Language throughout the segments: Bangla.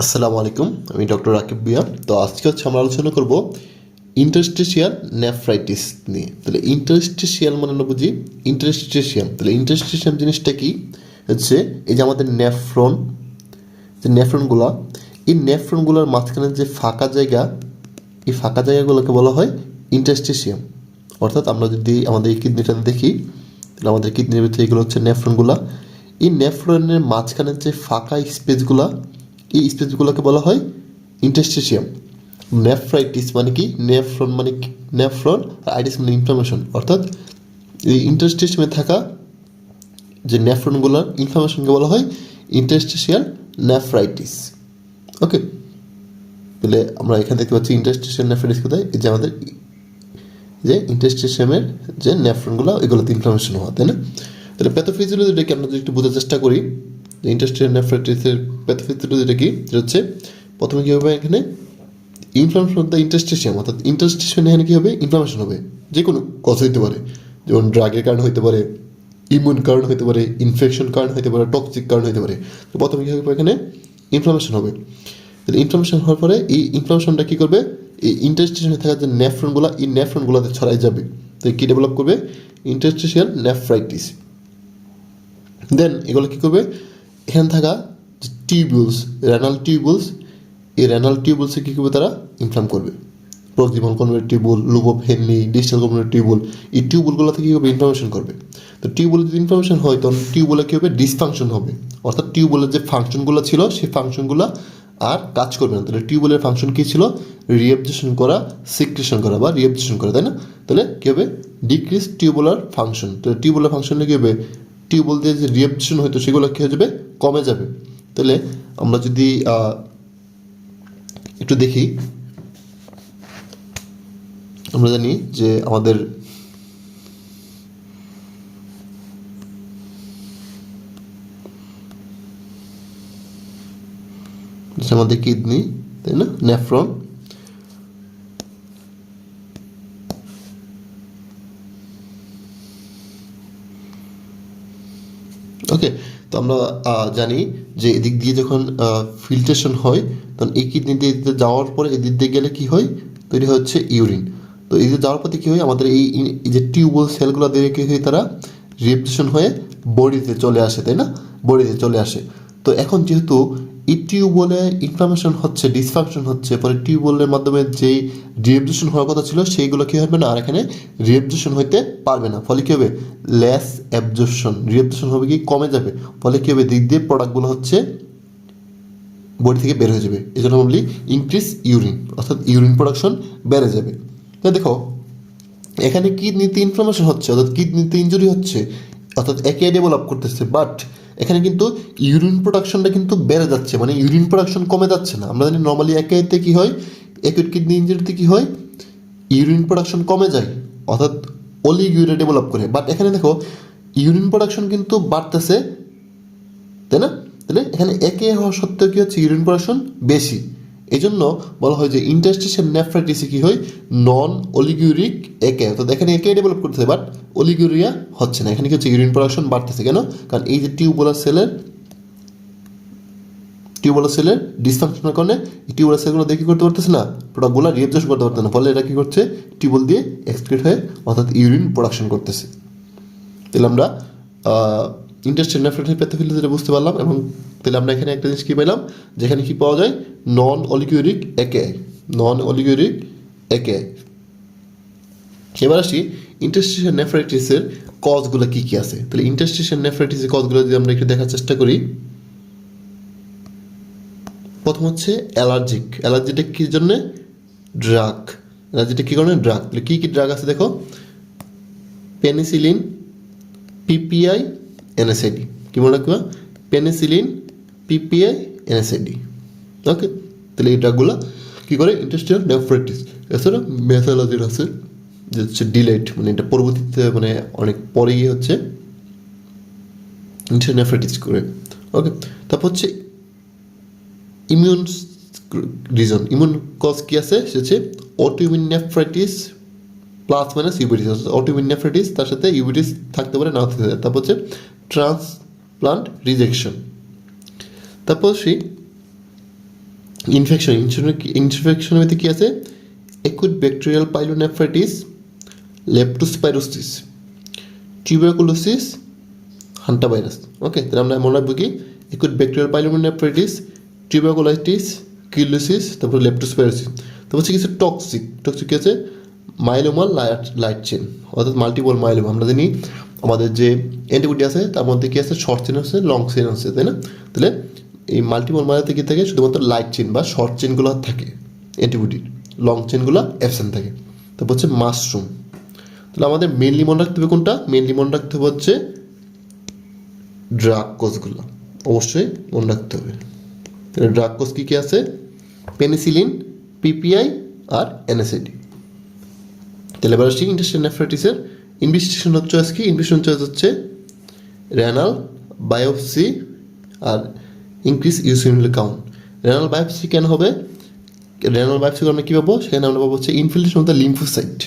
আসসালামু আলাইকুম, আমি ডক্টর রাকিব ভুঁইয়া। তো আজকে আমরা আলোচনা করব ইন্টারস্টিশিয়াল নেফ্রাইটিস নিয়ে। তাহলে ইন্টারস্টিশিয়াল মানে আমরা বুঝি ইন্টারস্টিশিয়াম। তাহলে ইন্টারস্টিশিয়াম জিনিসটা কি হচ্ছে, এই যে আমাদের নেফ্রন, যে নেফ্রনগুলা, এই নেফ্রনগুলোর মাঝখানে যে ফাঁকা জায়গা, এই ফাঁকা জায়গাগুলোকে বলা হয় ইন্টারস্টিশিয়াম। অর্থাৎ আমরা যদি আমাদের এই কিডনিটাতে দেখি, তাহলে আমাদের কিডনির ভিতরে এগুলো হচ্ছে নেফ্রনগুলা। এই নেফ্রনের মাঝখানে যে ফাঁকা স্পেসগুলা, এই স্পেসগুলোকে বলা হয় ইন্টারস্টিশিয়াম। নেফ্রাইটিস মানে কি, নেফ্রন মানে নেফ্রন, আর আইটিস মানে ইনফ্লামেশন। অর্থাৎ এই ইন্টারস্টিশিয়ামে থাকা যে নেফ্রনগুলোর ইনফ্লামেশনকে বলা হয় ইন্টারস্টিশিয়াল নেফ্রাইটিস। ওকে, তাহলে আমরা এখানে দেখতে পাচ্ছি ইন্টারস্টিশিয়াল নেফ্রাইটিস কোথায়, এই যে আমাদের যে ইন্টারস্টিশিয়ামের যে নেফ্রনগুলো, এগুলোতে ইনফ্লামেশন হওয়া, তাই না? তাহলে প্যাথোফিজিওলজিটাকে আমরা যদি একটু বোঝার চেষ্টা করি, ইন্টারস্টিশিয়াল নেফ্রাইটিসের প্যাথোফিজিওলজিটা কি, যেটা হচ্ছে প্রথমে কী হবে, এখানে ইনফ্লামেশন অফ দ্য ইন্টারস্টিশিয়াম। অর্থাৎ ইন্টারস্টিশিয়াম এখানে কী হবে, ইনফ্লামেশন হবে। যে কোনো কজ হইতে পারে, যেমন ড্রাগের কারণে হইতে পারে, ইমিউন কারণ হইতে পারে, ইনফেকশন কারণ হইতে পারে, টক্সিক কারণ হইতে পারে। তো প্রথমে কী হবে, এখানে ইনফ্লামেশন হবে। তাহলে ইনফ্লামেশন হওয়ার পরে এই ইনফ্লামেশনটা কী করবে, এই ইন্টারস্টিশিয়ামে থাকা যে নেফ্রনগুলো, এই নেফ্রনগুলোতে ছড়াই যাবে। তো কী ডেভেলপ করবে, ইন্টারস্টিশিয়াল নেফ্রাইটিস। দেন এগুলো কী করবে, এখানে থাকা যে টিউবুলস, রেনাল টিউবুলস, এই রেনাল টিউবুলসে কী করবে, তারা ইনফ্লাম করবে। Proximal convoluted tubule, loop of Henle, distal convoluted tubule, এই টিউবুলগুলোতে কী হবে, ইনফ্লামেশন করবে। তো টিউবুলে যদি ইনফ্লামেশন হয়, তখন টিউবুলে কী হবে, ডিসফাংশন হবে। অর্থাৎ টিউবুলের যে ফাংশনগুলো ছিল, সেই ফাংশনগুলো আর কাজ করবে না। তাহলে টিউবুলের ফাংশন কী ছিল, রিঅ্যাবজর্পশন করা, সিক্রেশন করা বা রিঅ্যাবজর্পশন করা, তাই না? তাহলে কী হবে, ডিক্রিজ টিউবুলার ফাংশন। তাহলে টিউবুলার ফাংশনে কী হবে, টিউবুল দিয়ে যে রিঅ্যাবজর্পশন হতো সেগুলো কী হয়ে যাবে, কমে যাবে। তাহলে আমরা যদি একটু দেখি, আমরা জানি যে আমাদের আমাদের কিডনি, তাই না, নেফ্রন, ওকে। তো আমরা জানি যে এদিক দিয়ে যখন ফিল্ট্রেশন হয়, তখন এই কিডনি দিয়ে যাওয়ার পরে এদিক দিয়ে গেলে কী হয়, তৈরি হচ্ছে ইউরিন। তো এই যে যাওয়ার পথে কী হয়, আমাদের এই যে টিউবওয়েল সেলগুলো দিয়ে কী হয়, তারা রিঅ্যাবজর্পশন হয়ে বডিতে চলে আসে, তাই না, বডিতে চলে আসে। তো এখন যেহেতু এই টিউবওয়েলে ইনফ্লামেশন হচ্ছে, ডিসফাংশন হচ্ছে, পরে টিউবওয়েলের মাধ্যমে যেই রিঅ্যাবজর্পশন হওয়ার কথা ছিল, সেইগুলো কী হবে না, আর এখানে রিঅ্যাবজর্পশন হইতে পারবে না। ফলে কী হবে, লেস অ্যাবজর্পশন, রিঅ্যাবজর্পশন হবে কি, কমে যাবে। ফলে কী হবে, দিক দিয়ে প্রোডাক্টগুলো হচ্ছে বডি থেকে বের হয়ে যাবে। এই জন্য বলি ইনক্রিজ ইউরিন, অর্থাৎ ইউরিন প্রোডাকশন বেড়ে যাবে। তো দেখো, এখানে কিডনিতে ইনফ্লামেশন হচ্ছে, অর্থাৎ কিডনিতে ইনজুরি হচ্ছে, অর্থাৎ একে ডেভেলপ করতেছে, বাট এখানে কিন্তু ইউরিন প্রোডাকশনটা কিন্তু বেড়ে যাচ্ছে, মানে ইউরিন প্রোডাকশন কমে যাচ্ছে না। আমরা জানি নর্মালি একেতে কী হয়, একুট কিডনি ইনজুরিতে কী হয়, ইউরিন প্রোডাকশন কমে যায়, অর্থাৎ অলিগুরিয়া ডেভেলপ করে। বাট এখানে দেখো ইউরিন প্রোডাকশন কিন্তু বাড়তেছে, তাই না? তাহলে এখানে একে হওয়া সত্ত্বেও কী হচ্ছে, ইউরিন প্রোডাকশন বেশি। এই জন্য বলা হয় যে ইন্টারস্টিশিয়াল নেফ্রাইটিসে কী হয়, নন অলিগুরিক একে, অর্থাৎ এখানে একে ডেভেলপ করতেছে, বাট অলিগুরিয়া হচ্ছে না। এখানে কি হচ্ছে, ইউরিন প্রোডাকশন বাড়তেছে। কেন? কারণ এই যে টিউবুলার সেলের ডিসফাংশনের কারণে টিউবুলার সেলগুলো দিয়ে কী করতে পারতেছে না, প্রোডাক্টগুলো রিঅ্যাবজর্ব করতে পারতেছে না। ফলে এটা কী করছে, টিউবুল দিয়ে এক্সক্রিট হয়ে, অর্থাৎ ইউরিন প্রোডাকশন করতেছে। তাহলে আমরা ইন্টারস্টিশিয়াল নেফ্রাইটিস প্যাথোফিজিওলজি বুঝতে পারলাম। এবং তাহলে আমরা এখানে একটা জিনিস কী পেলাম, যেখানে কী পাওয়া যায়, নন অলিগুরিক একেআই, নন অলিগুরিক একেআই। এবার আসি ইন্টারস্টিশিয়াল নেফ্রাইটিসের কজগুলো কী কী আছে। তাহলে ইন্টারস্টিশিয়াল নেফ্রাইটিসের কজগুলো যদি আমরা একটু দেখার চেষ্টা করি, প্রথম হচ্ছে অ্যালার্জিক। অ্যালার্জিটা কী জন্য, ড্রাগ। অ্যালার্জিটা কী কারণে, ড্রাগ। তাহলে কী কী ড্রাগ আছে দেখো, পেনিসিলিন, পিপিআই, এনএসআইডি। কী মনে রাখবা, পেনিসিলিন, পিপিআই, এনএসআইডি। ওকে, তাহলে এই ড্রাগগুলো কী করে, ইন্টারস্টিশিয়াল নেফ্রাইটিস। এছাড়া মেথালজিন আছে, যে হচ্ছে ডিলেট, মানে এটা পরবর্তীতে মানে অনেক পরেই হচ্ছে ইন্টারস্টিশিয়াল নেফ্রাইটিস করে। ওকে, তারপর হচ্ছে ইমিউন রিজন, ইমিউন কজ কী আছে, সে হচ্ছে autoimmune nephritis plus minus uveitis. Autoimmune nephritis, তার সাথে ইউবিটিস থাকতে পারে, নাও থাকতে পারে। তারপর হচ্ছে ট্রান্সপ্লান্ট রিজেকশন। তারপর সেই ইনফেকশনের মধ্যে কি আছে? Acute bacterial pyelonephritis, leptospirosis, tuberculosis, hantavirus. Okay, তাহলে আমরা মনে রাখবো কি অ্যাকুট ব্যাকটেরিয়াল পাইলোনেফ্রাইটিস, টিউবারকুলাইটিস, কিলোসিস, তারপর লেপ্টোস্পাইরোসিস। তারপর হচ্ছে কিছু টক্সিক কি আছে? মাইলোমা লাইট চেন, অর্থাৎ মাল্টিপল মাইলোমা। আমরা জানি আমাদের যে অ্যান্টিবডি আছে তার মধ্যে কি আছে? শর্ট চেন আছে, লং চেন আছে, তাই না? তাহলে এই মাল্টিপল মাইলোতে কি থাকে? শুধুমাত্র লাইট চেন বা শর্ট চেনগুলো থাকে অ্যান্টিবডির, লং চেনগুলো অ্যাবসেন্ট থাকে। তারপর হচ্ছে মাশরুম। তাহলে আমাদের মেনলি মনে রাখতে হবে কোনটা? মেনলি মনে রাখতে হবে হচ্ছে ড্রাগ কোষগুলো, অবশ্যই মনে রাখতে হবে। তাহলে ড্রাগ কোষ কী কী আছে? পেনিসিলিন, পিপিআই আর এনএসএডি। তাহলে এবার আসছি ইন্টেস্টাইনাল নেফ্রাইটিসের ইনভেস্টিগেশন হচ্ছে রেনাল বায়োপসি আর increase eosinophil count. Renal biopsy কেন হবে? রেনাল বায়োপসি আমরা কী পাবো? সেখানে আমরা পাবো হচ্ছে ইনফিল্ট্রেশন অফ দ্য লিম্ফোসাইট।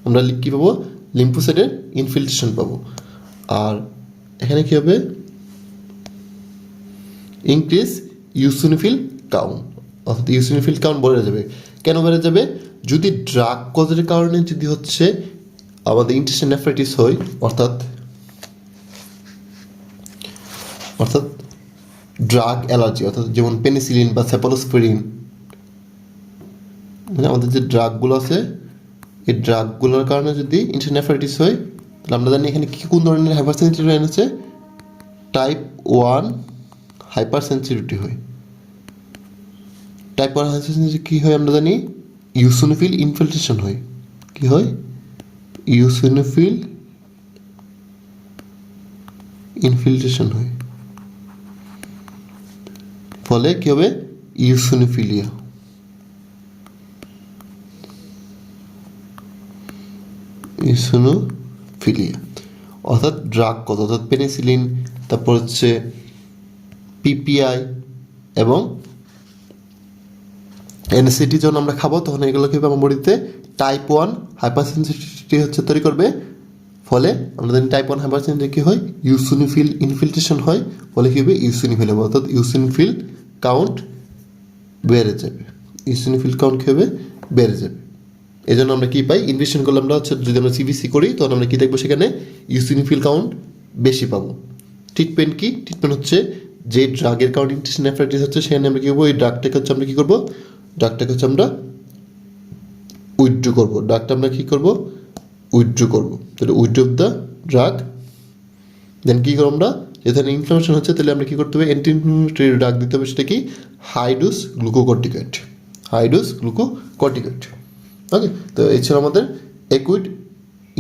আমরা কী পাবো? লিম্ফোসাইটের ইনফিল্ট্রেশন পাবো। আর এখানে কী হবে? ইনক্রিজ ইউসিনোফিল কাউন্ট, অর্থাৎ ইউসিনোফিল কাউন্ট বেড়ে যাবে। কেন বেড়ে যাবে? যদি ড্রাগ কজের কারণে যদি হচ্ছে আমাদের ইন্টেস্টাইনাল নেফ্রাইটিস হয়, অর্থাৎ ড্রাগ অ্যালার্জি, অর্থাৎ যেমন পেনিসিলিন বা সেফালোস্পোরিন, মানে আমাদের যে ড্রাগগুলো আছে এই ড্রাগগুলোর কারণে যদি ইন্টেস্টাইনাল নেফ্রাইটিস হয়, তাহলে আমরা জানি এখানে কোন ধরনের হাইপার সেন্সিটিভিটি আছে? টাইপ 1 হাইপার সেন্সিটিভিটি হয়। টাইপ 1 হাইপার সেন্সিটিভিটি কী হয়? আমরা জানি ইউসিনোফিল ইনফিল্ট্রেশন হয়। কী হয়? ইউসিনোফিল ইনফিল্ট্রেশন হয়। ফলে কী হবে? ইউসিনোফিলিয়া। অর্থাৎ ড্রাগ কজ, অর্থাৎ পেনিসিলিন, তারপর হচ্ছে পিপিআই এবং এনএসিডি যখন আমরা খাবো তখন এগুলো কী হবে? আমার বডিতে টাইপ 1 হাইপার সেন্সিটিভিটি হচ্ছে তৈরি করবে। ফলে আমরা জানি টাইপ 1 হাইপার সেন্সিটিভিটি কী হয়? ইউসিনোফিল ইনফিল্ট্রেশন হয়। ফলে কী হবে? ইউসিনোফিল হবে, অর্থাৎ ইউসিনোফিল কাউন্ট বেড়ে যাবে। ইউসিনোফিল কাউন্ট কী হবে? বেড়ে যাবে। এই জন্য আমরা কী পাই? ইনভেস্টিগেশন করলে আমরা হচ্ছে যদি আমরা সিবিসি করি তখন আমরা কী দেখবো? সেখানে ইউসিনোফিল কাউন্ট বেশি পাবো। ট্রিটমেন্ট কি? ট্রিটমেন্ট হচ্ছে যে ড্রাগের কারণে ইন্টেস্টাইনাল নেফ্রাইটিস হচ্ছে সেখানে আমরা কী করবো? এই ড্রাগটাকে হচ্ছে আমরা কী করবো? ড্রাগটাকে হচ্ছে আমরা উইথড্র করবো। ড্রাগটা আমরা কী করবো? উইথড্র করবো। তাহলে উইথড্র অফ দ্য ড্রাগ। দেন কী করবো আমরা? যেখানে ইনফ্লামেশন হচ্ছে তাহলে আমরা কী করতে হবে? অ্যান্টি ইনফ্লামেটরি ড্রাগ দিতে হবে। সেটা কি? High dose glucocorticoid. ওকে, তো এই ছিল আমাদের অ্যাকুইট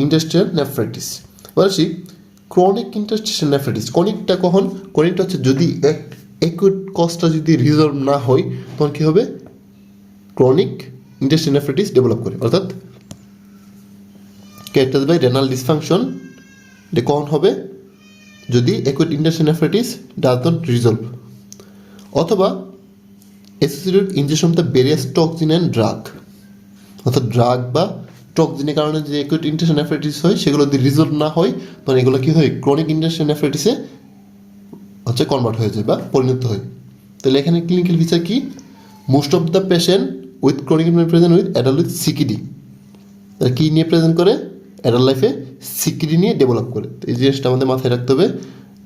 ইন্টেস্টাইনাল নেফ্রাইটিস। এবার আসি ক্রনিক ইন্টেস্টাইনাল নেফ্রাইটিস। ক্রনিকটা কখন? ক্রনিকটা হচ্ছে যদি অ্যাকুইট কজটা যদি রিজলভ না হয় তখন কী হবে? ক্রনিক ইন্টেস্টাইনাল নেফ্রাইটিস ডেভেলপ করে, অর্থাৎ ক্যারেক্টারাইজড বাই রেনাল ডিসফাংশন। এটা কখন হবে? যদি acute intestinal nephritis does not resolve, অথবা associated injection of the various toxin and drug, অর্থাৎ ড্রাগ বা টক্সিনের কারণে যে অ্যাকুইট ইন্টেস্টাইনাল নেফ্রাইটিস হয় সেগুলো যদি রিজলভ না হয় তখন এগুলো কী হয়? ক্রনিক ইন্টেস্টাইনাল নেফ্রাইটিসে হচ্ছে কনভার্ট হয়ে যায় বা পরিণত হয়। তাহলে এখানে ক্লিনিক্যাল ফিচার কি? Most of the patient with chronic present with adult with CKD. তারা কী নিয়ে প্রেজেন্ট করে? অ্যাডাল্ট লাইফে সিকিডি নিয়ে ডেভেলপ করে। তো এই জিনিসটা আমাদের মাথায় রাখতে হবে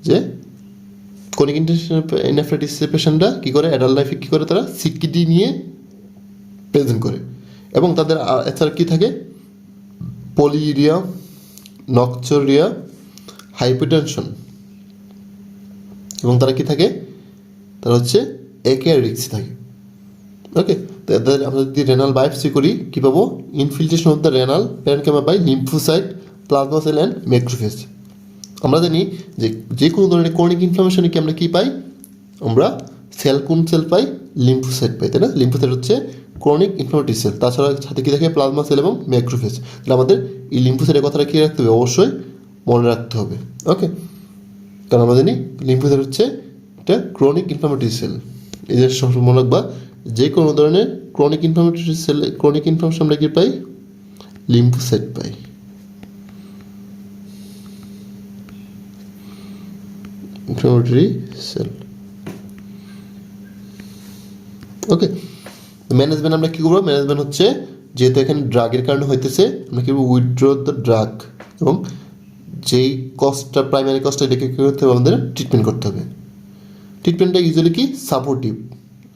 যে ক্রনিক ইন্টেস্টাইনাল নেফ্রাইটিসের পেশেন্টরা কী করে? অ্যাডাল্ট লাইফে কী করে? তারা সিকিডি নিয়ে প্রেজেন্ট করে। এবং তাদের এছাড়া কী থাকে? পলিউরিয়া, নক্সুরিয়া, হাইপারটেনশন, এবং তারা কী থাকে? তারা হচ্ছে একেরিক্স থাকে। ওকে, তো এদের আমরা যদি রেনাল বায়োপসি করি কী পাবো? Infiltration of the renal parenchyma by lymphocyte, plasma cell and macrophage. আমরা জানি যে কোনো ধরনের ক্রনিক ইনফ্লামেশনে কি আমরা কী পাই? আমরা কোন সেল পাই? লিম্ফোসাইট পাই, তাই না? লিম্ফোসাইট হচ্ছে ক্রনিক ইনফ্লামেটরি সেল। তাছাড়া সাথে কী থাকে? প্লাজমা সেল এবং ম্যাক্রোফেজ। তাহলে আমাদের এই লিম্ফোসাইটের কথাটা কী রাখতে হবে? অবশ্যই মনে রাখতে হবে। ওকে, কারণ আমরা জানি লিম্ফোসাইট হচ্ছে একটা ক্রনিক ইনফ্লামেটরি সেল। এই যে সবসময় মনে রাখবা, যে কোনো ধরনের ক্রনিক ইনফ্লামেশন আমরা কী পাই? লিম্ফোসাইট পাই। Inflammatory cell. ওকে, ম্যানেজমেন্ট আমরা কী করবো? ম্যানেজমেন্ট হচ্ছে যেহেতু এখানে ড্রাগের কারণে হইতেছে, আমরা কী করবো? উইথড্র দ্য ড্রাগ, এবং যেই কস্টটা প্রাইমারি কস্টটা এটাকে কী করতে হবে? আমাদের ট্রিটমেন্ট করতে হবে। ট্রিটমেন্টটা ইউজুয়ালি কি সাপোর্টিভ,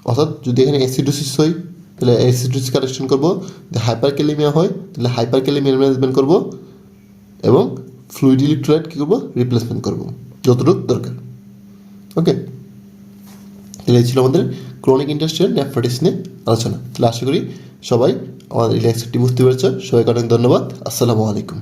অর্থাৎ যদি এখানে অ্যাসিডোসিস হয় তাহলে অ্যাসিডোসিস কারেকশন করবো, যদি হাইপার ক্যালেমিয়া হয় তাহলে হাইপার ক্যালেমিয়ার ম্যানেজমেন্ট করবো, এবং ফ্লুইড ইলেকট্রোলাইট কী করবো? রিপ্লেসমেন্ট করবো যতটুকু দরকার। ওকে, তাহলে এই ছিল আমাদের ক্রনিক ইন্টারস্টিশিয়াল নেফ্রাইটিস নিয়ে আলোচনা। তাহলে আশা করি সবাই আমাদের এই লেকচারটি বুঝতে পেরেছ। সবাইকে অনেক ধন্যবাদ। আসসালামু আলাইকুম।